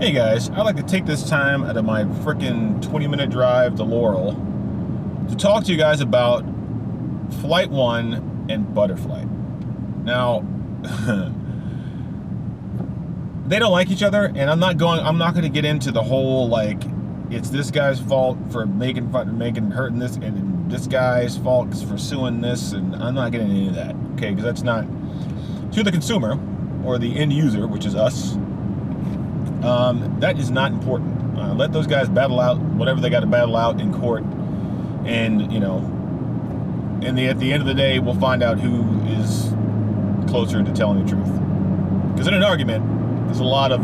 Hey guys, I'd like to take this time out of my frickin' 20-minute drive to Laurel to talk to you guys about Flightone and Butterflight. Now, they don't like each other, and I'm not going to get into the whole like it's this guy's fault for hurting this, and this guy's fault for suing this, and I'm not getting into that, okay? Because that's not to the consumer or the end user, which is us. That is not important. Let those guys battle out whatever they got to battle out in court, and you know, at the end of the day, we'll find out who is closer to telling the truth. Because in an argument, there's a lot of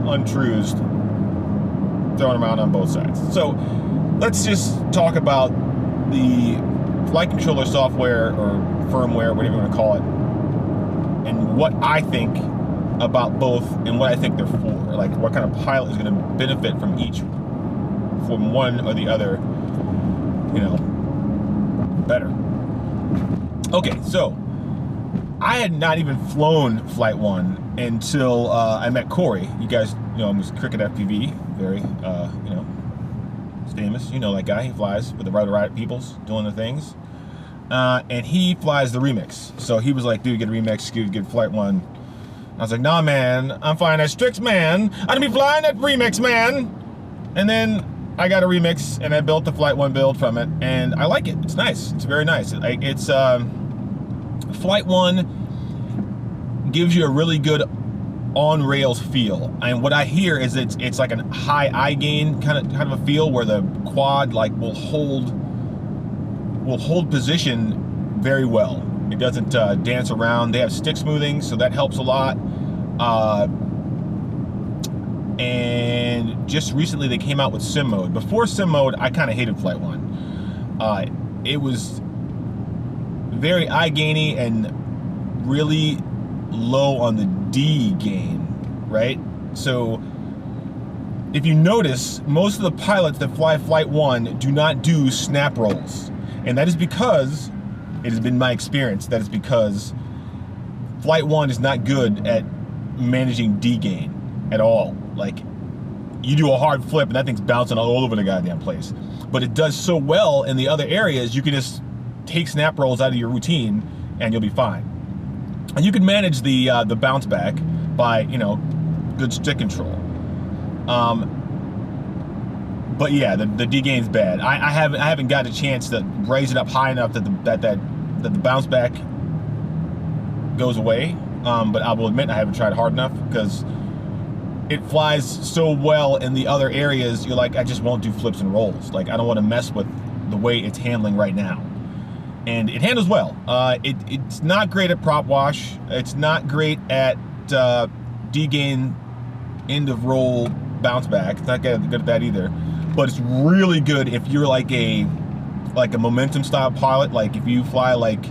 untruths thrown around on both sides. So let's just talk about the flight controller software or firmware, whatever you want to call it, and what I think about both and what I think they're for. Like what kind of pilot is going to benefit from each, from one or the other, you know, better. Okay, so I had not even flown Flightone until I met Corey. You guys know him as Cricket FPV, very, you know, famous. You know that guy. He flies with the Rider peoples doing the things. And he flies the Remix. So he was like, dude, get a Remix, get Flightone. I was like, nah, man, I'm flying that Strix, man. I'm gonna be flying that Remix, man. And then I got a Remix, and I built the Flightone build from it, and I like it. It's nice. It's very nice. It's Flightone gives you a really good on-rails feel, and what I hear is it's like a high eye gain kind of a feel where the quad like will hold position very well. It doesn't dance around. They have stick smoothing, so that helps a lot. And just recently they came out with sim mode. Before sim mode, I kind of hated Flightone. It was very eye gainy and really low on the D gain, right? So if you notice, most of the pilots that fly Flightone do not do snap rolls, and that is because it has been my experience that is because Flightone is not good at managing D gain at all. Like, you do a hard flip and that thing's bouncing all over the goddamn place. But it does so well in the other areas, you can just take snap rolls out of your routine and you'll be fine. And you can manage the bounce back by, you know, good stick control. But yeah, the D gain's bad. I haven't got a chance to raise it up high enough that the bounce back goes away. But I will admit I haven't tried hard enough because it flies so well in the other areas. You're like, I just won't do flips and rolls. Like, I don't want to mess with the way it's handling right now. And it handles well. It's not great at prop wash. It's not great at D gain end of roll bounce back. It's not good at that either. But it's really good if you're like a momentum style pilot. Like if you fly like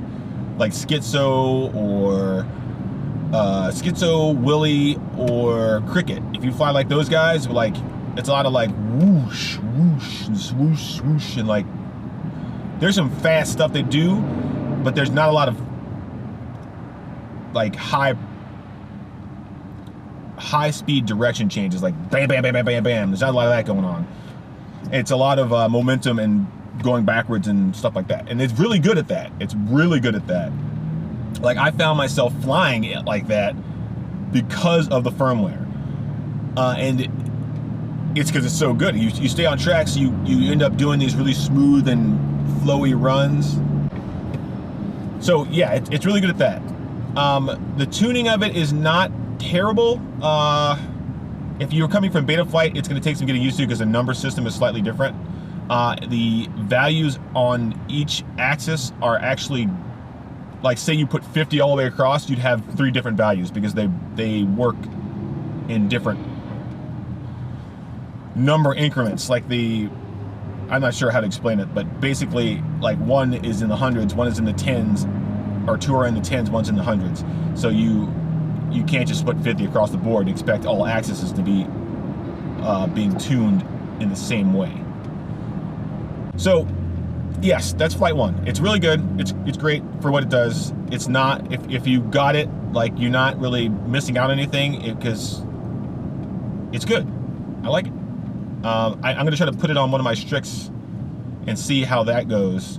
Schizo or Schizo, Willy, or Cricket. If you fly like those guys, like it's a lot of like whoosh, whoosh, and swoosh, swoosh, and like there's some fast stuff they do, but there's not a lot of like high speed direction changes, like bam, bam, bam, bam, bam, bam. There's not a lot of that going on. It's a lot of momentum and going backwards and stuff like that. And it's really good at that. It's really good at that. Like, I found myself flying it like that because of the firmware. And it's because it's so good. You stay on track, so you end up doing these really smooth and flowy runs. So yeah, it's really good at that. The tuning of it is not terrible. If you're coming from Betaflight, it's going to take some getting used to because the number system is slightly different. The values on each axis are actually, like, say you put 50 all the way across, you'd have 3 different values because they work in different number increments. Like I'm not sure how to explain it, but basically, like, one is in the hundreds, one is in the tens, or 2 are in the tens, one's in the hundreds. So you can't just put 50 across the board and expect all axes to be being tuned in the same way. So yes, that's Flightone. It's really good. It's great for what it does. It's not, if you got it, like, you're not really missing out on anything because it's good. I like it. I'm going to try to put it on one of my Strix and see how that goes.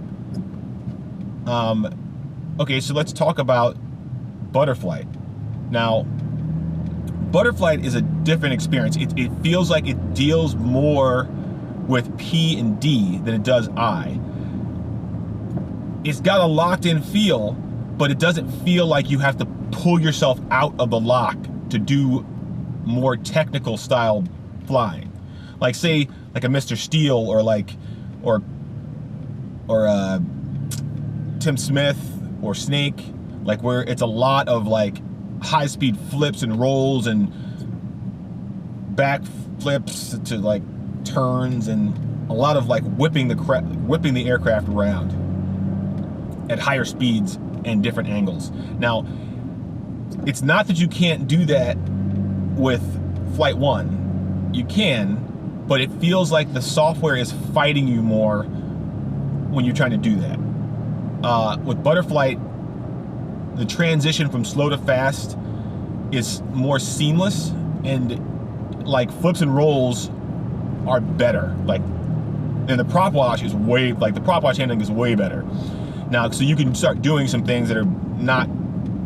Okay, so let's talk about Butterflight. Now, Butterflight is a different experience. It feels like it deals more with P and D than it does I. It's got a locked-in feel, but it doesn't feel like you have to pull yourself out of the lock to do more technical style flying. Like say, like a Mr. Steele or Tim Smith or Snake, like where it's a lot of like high-speed flips and rolls and back flips to like turns and a lot of like whipping the aircraft around at higher speeds and different angles. Now, it's not that you can't do that with Flight 1. You can, but it feels like the software is fighting you more when you're trying to do that. With Butterflight, the transition from slow to fast is more seamless, and like flips and rolls are better. Like, and the prop wash is way, like the prop wash handling is way better. Now, so you can start doing some things that are not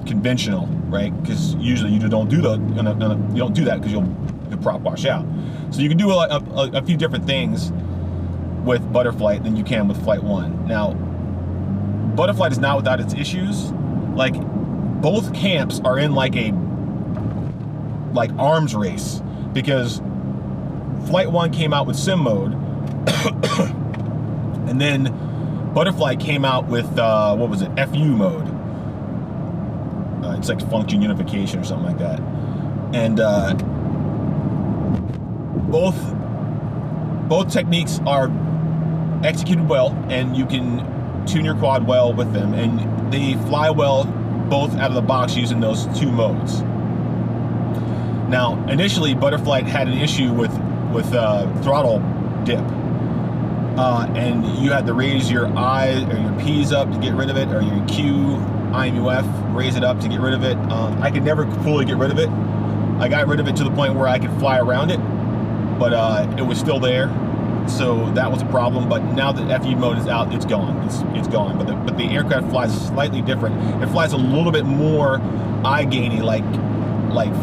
conventional, right? Because usually you don't do that. You don't do that because you'll prop wash out. So you can do a few different things with Butterflight than you can with Flight 1. Now, Butterflight is not without its issues. Like, both camps are in like a arms race, because Flight 1 came out with sim mode, and then Butterflight came out with what was it, FU mode. It's like function unification or something like that. And both techniques are executed well, and you can tune your quad well with them, and they fly well both out of the box using those two modes. Now, initially, Butterflight had an issue with throttle dip, and you had to raise your I or your P's up to get rid of it, or your Q, IMUF, raise it up to get rid of it. I could never fully get rid of it. I got rid of it to the point where I could fly around it, but it was still there. So that was a problem, but now that FU mode is out, it's gone. It's gone. But the aircraft flies slightly different. It flies a little bit more eye-gainy, like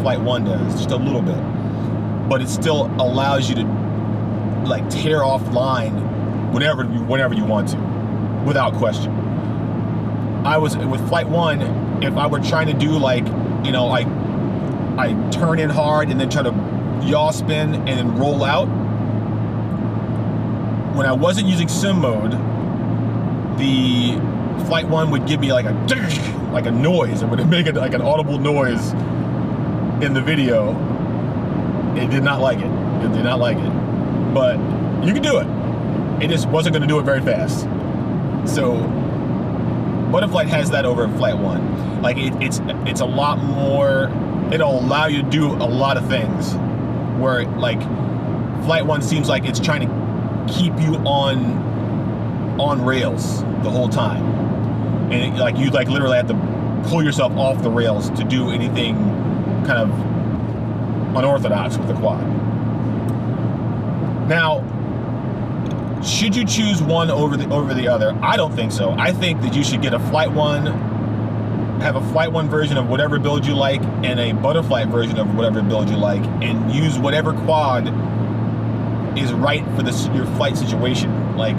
Flight 1 does, just a little bit. But it still allows you to like tear off line whenever you want to, without question. With Flight 1, if I were trying to do like, you know, I turn in hard and then try to yaw spin and then roll out. When I wasn't using sim mode, the Flight 1 would give me like a noise. It would make it like an audible noise in the video. It did not like it. It did not like it. But you can do it. It just wasn't going to do it very fast. So Butterflight has that over Flight 1. Like it's a lot more. It'll allow you to do a lot of things. Where like Flight 1 seems like it's trying to keep you on rails the whole time, and you literally have to pull yourself off the rails to do anything kind of unorthodox with the quad. Now, should you choose one over the other? I don't think so. I think that you should get a Flight 1, have a Flight 1 version of whatever build you like, and a Butterflight version of whatever build you like, and use whatever quad is right for your flight situation. Like,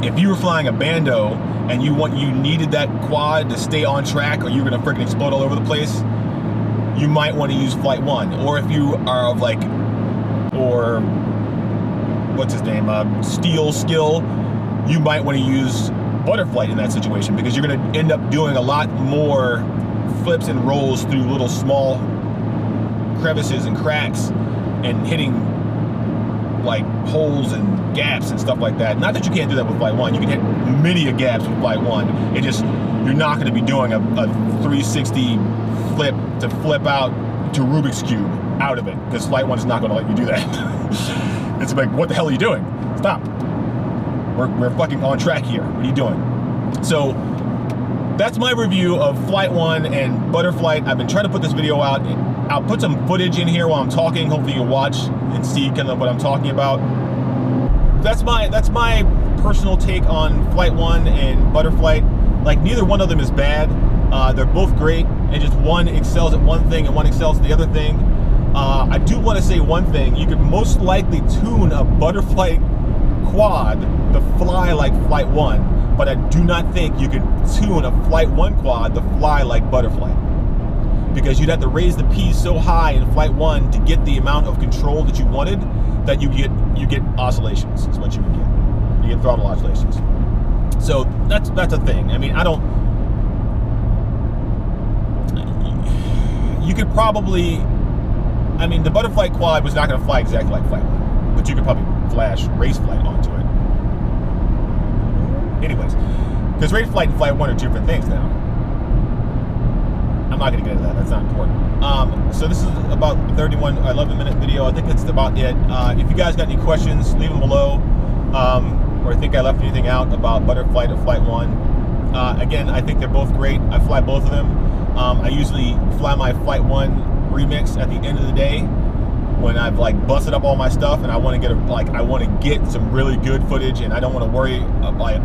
if you were flying a Bando and you needed that quad to stay on track, or you're gonna freaking explode all over the place, you might want to use Flight 1. Or if you are of like, or what's his name, Steel Skill, you might want to use Butterflight in that situation, because you're gonna end up doing a lot more flips and rolls through little small crevices and cracks and hitting like holes and gaps and stuff like that. Not that you can't do that with Flight 1. You can hit many gaps with Flight 1. It just, you're not going to be doing a 360 flip to flip out to Rubik's Cube out of it, because Flight 1 is not going to let you do that. It's like, what the hell are you doing? Stop. We're fucking on track here. What are you doing? So that's my review of Flight 1 and Butterflight. I've been trying to put this video out I'll put some footage in here while I'm talking. Hopefully you'll watch and see kind of what I'm talking about. That's my personal take on Flightone and Butterflight. Like, neither one of them is bad. They're both great, and just one excels at one thing and one excels at the other thing. I do want to say one thing. You could most likely tune a Butterflight quad to fly like Flightone, but I do not think you could tune a Flightone quad to fly like Butterflight, because you'd have to raise the P's so high in Flightone to get the amount of control that you wanted, that you get oscillations is what you would get. You get throttle oscillations. So that's a thing. I mean, you could probably, I mean, the Butterflight quad was not going to fly exactly like Flightone, but you could probably flash race flight onto it. Anyways, because race flight and Flightone are two different things now. I'm not going to get into that. That's not important. So this is about 11-minute video. I think that's about it. If you guys got any questions, leave them below. Or think I left anything out about Butterflight or Flightone. Again, I think they're both great. I fly both of them. I usually fly my Flightone remix at the end of the day when I've like busted up all my stuff and I want to get some really good footage, and I don't want to worry like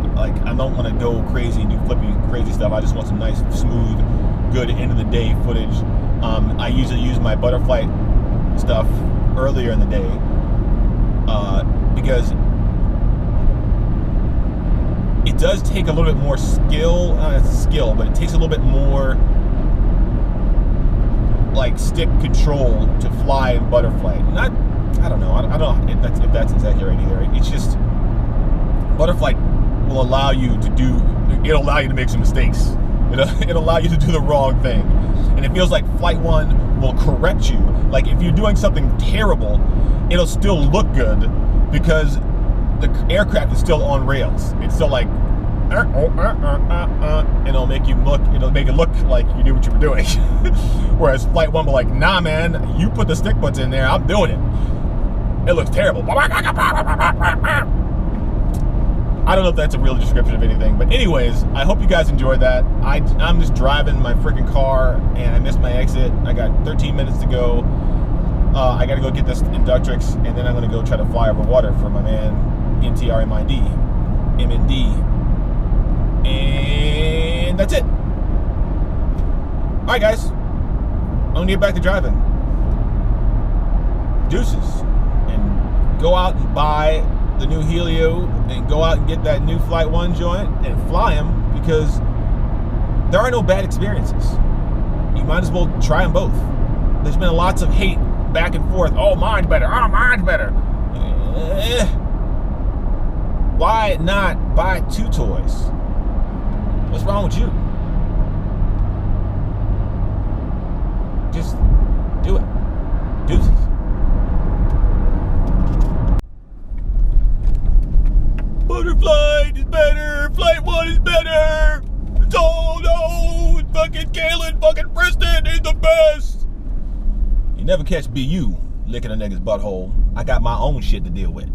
I don't want to go crazy and do flippy crazy stuff. I just want some nice, smooth, good end of the day footage. I usually use my Butterflight stuff earlier in the day because it does take a little bit more skill. It's a skill, but it takes a little bit more like stick control to fly in Butterflight. I don't know. I don't know if that's exactly right either. It's just Butterflight will allow you to do. It'll allow you to make some mistakes. It'll allow you to do the wrong thing, and it feels like Flightone will correct you. Like if you're doing something terrible, it'll still look good because the aircraft is still on rails. It's still like, and it'll make it look like you knew what you were doing. Whereas Flightone will like, nah man, you put the stick butts in there, I'm doing it. It looks terrible. I don't know if that's a real description of anything, but anyways, I hope you guys enjoyed that. I'm just driving my freaking car and I missed my exit. I got 13 minutes to go. I gotta go get this Inductrix, and then I'm gonna go try to fly over water for my man MTRMID, MND. And that's it. Alright guys, I'm gonna get back to driving. Deuces. And go out and buy the new Helio and go out and get that new Flightone joint and fly them, because there are no bad experiences. You might as well try them both. There's been lots of hate back and forth. Oh, mine's better. Oh, mine's better. Why not buy two toys? What's wrong with you? Just do it. Deuces. Butterflight is better. Flightone is better. Oh no, fucking Galen, fucking Preston is the best. You never catch BU licking a nigga's butthole. I got my own shit to deal with.